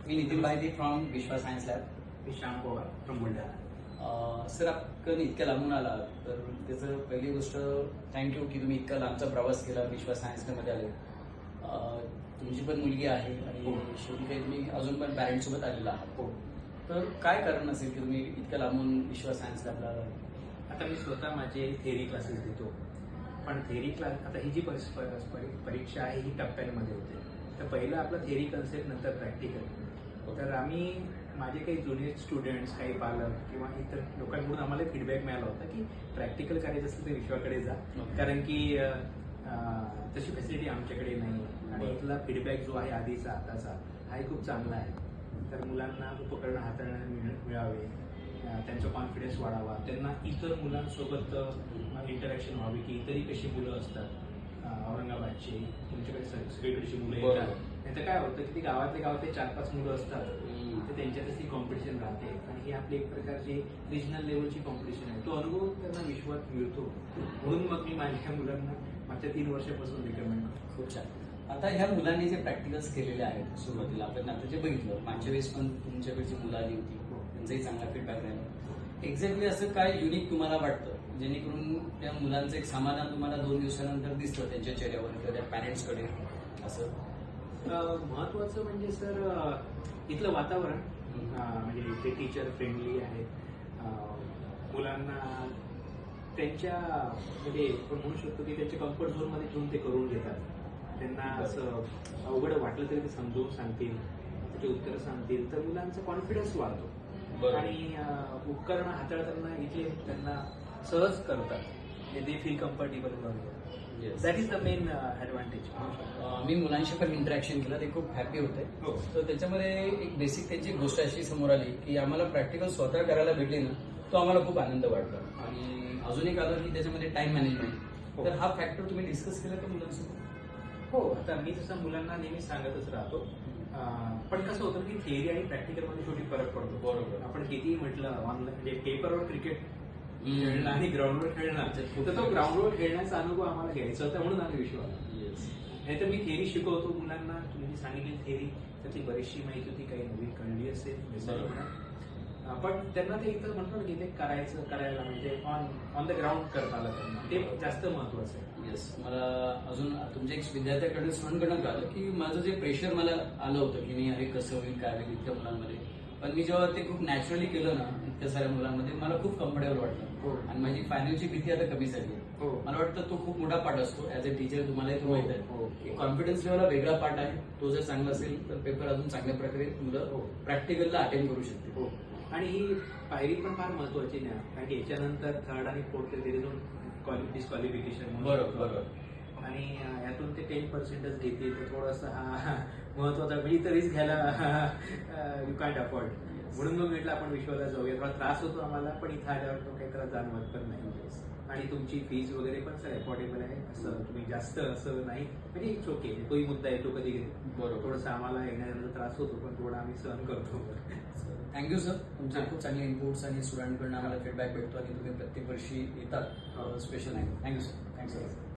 मी Nitin भाईती from विश्वा science lab. Me Shyam Pawar from Buldhana. Sir आपण इतक्या लांबून आला तर त्याचं पहिली गोष्ट थँक्यू की तुम्ही इतका लांबचा प्रवास केला, विश्वा सायन्स लॅबमध्ये आले. तुमची पण मुलगी आहे आणि शेवटी काही तुम्ही अजून पण पॅरेंट्ससोबत आलेला आहात. हो. तर काय कारण असेल की तुम्ही इतक्या लांबून विश्वा सायन्स लॅबला आला? आता मी स्वतः माझे थेअरी क्लासेस देतो, पण थेअरी क्लास आता ही जी परीक्षा आहे ही टप्प्यांमध्ये होते. तर पहिलं आपलं थेअरी कन्सेप्ट, नंतर प्रॅक्टिकल. तर आम्ही माझे काही ज्युनियर स्टुडंट्स, काही पालक किंवा इतर लोकांकडून आम्हाला फीडबॅक मिळाला होता की प्रॅक्टिकल करायचं असेल तर विश्वाकडे जा, कारण की तशी फॅसिलिटी आमच्याकडे नाही आणि इथला फीडबॅक जो आहे आधीचा आताचा हाही खूप चांगला आहे. तर मुलांना उपकरणं हाताळण्याला मिळावे, त्यांचा कॉन्फिडन्स वाढावा, त्यांना इतर मुलांसोबत इंटरॅक्शन व्हावी की इतरही कशी मुलं असतात औरंगाबादची, तुमच्याकडे सगळीकडची मुलं येतात. नाहीतर काय होतं की ती गावातले 4-5 मुलं असतात, तर त्यांच्यातच ती कॉम्पिटिशन राहते आणि ही आपली एक प्रकारची रिजनल लेवलची कॉम्पिटिशन आहे. तो अनुभव त्यांना विश्वात मिळतो. म्हणून मग मी माझ्या मुलांना मागच्या 3 वर्षापासून रिकमेंड करतो. खूप छान. आता ह्या मुलांनी जे प्रॅक्टिकल्स केलेले आहेत सुरुवातीला, आपण आता जे बघितलं मागच्या वेळेस पण तुमच्याकडची मुलं आली होती, त्यांचाही चांगला फीडबॅक राहिला. एक्झॅक्टली असं काय युनिक तुम्हाला वाटतं जेणेकरून त्या मुलांचं एक समाधान तुम्हाला 2 दिवसानंतर दिसतं त्यांच्या चेहऱ्यावर किंवा त्या पॅरेंट्सकडे? असं महत्वाचं म्हणजे सर इथलं वातावरण, म्हणजे इथे टीचर फ्रेंडली आहे. मुलांना त्यांच्या म्हणजे आपण म्हणू शकतो की त्यांच्या कम्फर्ट झोनमध्ये ठेवून ते करून घेतात. त्यांना असं अवघड वाटलं तरी ते समजून सांगतील, त्याचे उत्तर सांगतील, तर मुलांचा कॉन्फिडन्स वाढतो आणि उपकरणं हाताळताना इथे त्यांना सहज करतात, they feel comfortable. That is the main advantage. मी मुलांशी पण इंटरॅक्शन केलं, ते खूप हॅपी होते. तर त्याच्यामध्ये एक बेसिक त्यांची गोष्ट अशी समोर आली की आम्हाला प्रॅक्टिकल स्वतः करायला भेटली ना, तो आम्हाला खूप आनंद वाटला. आणि अजून एक आलं की त्याच्यामध्ये टाइम मॅनेजमेंट. तर हा फॅक्टर तुम्ही डिस्कस केला का मुलांसोबत? हो, आता मी जसं मुलांना नेहमी सांगतच राहतो, पण कसं होतं की थिअरी आणि प्रॅक्टिकलमध्ये शेवटी फरक पडतो. बरोबर. आपण कितीही म्हटलं ऑनलाईन म्हणजे पेपरवर क्रिकेट खेळणं आणि ग्राउंडवर खेळणं, तर तो ग्राउंडवर खेळण्याचा अनुभव आम्हाला घ्यायचा होता, म्हणून आम्ही विश्वास. नाही तर मी थेअरी शिकवतो मुलांना, तुम्ही सांगितली थेअरी त्यातली बरीचशी माहिती होती, काही नवीन कळली असेल, पण त्यांना ते इथं म्हणतो ना की ते करायला म्हणजे ऑन द ग्राउंड करता आलं त्यांना, ते जास्त महत्वाचं आहे. येस. मला अजून तुमच्या एक विद्यार्थ्याकडे स्टुडंटकडून कळलं की माझं जे प्रेशर मला आलं होतं की नाही अरे कसं होईल काय होईल इतक्या मुलांमध्ये, पण मी जेव्हा ते खूप नॅचरली केलं ना इतक्या साऱ्या मुलांमध्ये, मला खूप कम्फर्टेबल वाटलं आणि माझी फायनलची भीती आता कमी झाली आहे. मला वाटतं तो खूप मोठा पार्ट असतो ऍज अ टीचर, तुम्हालाही तो माहित आहे. कॉन्फिडन्स लेवल हा वेगळा पार्ट आहे, तो जर चांगला असेल तर पेपर अजून चांगल्या प्रकारे मुलं प्रॅक्टिकलला अटेंड करू शकते. आणि ही पायरी पण फार महत्वाची नाही, कारण की याच्यानंतर थर्ड आणि फोर्थ डिस्क्वालिफिकेशन. बरोबर. आणि यातून ते 10% घेते, तर थोडासा हा महत्वाचा म्हणजे तरीच घ्यायला यू कॅन्ट अफोर्ड. म्हणून मग म्हटलं आपण विश्वाला जाऊया. थोडा त्रास होतो आम्हाला, पण इथं आल्यावर तो काही त्रास जाणवत पण नाही. आणि तुमची फीज वगैरे पण सर अफोर्डेबल आहे, असं तुम्ही जास्त असं नाही, म्हणजे इट्स ओके. तोही मुद्दा येतो कधी कधी, बरोबर, थोडंसं आम्हाला येण्याचा त्रास होतो, पण थोडा आम्ही सहन करतो. थँक्यू सर, तुमचे खूप चांगले इनपुट्स आणि स्टुडंटकडून आम्हाला फीडबॅक भेटतो आणि तुम्ही प्रत्येक वर्षी येतात. Special thank you sir. Thank you sir.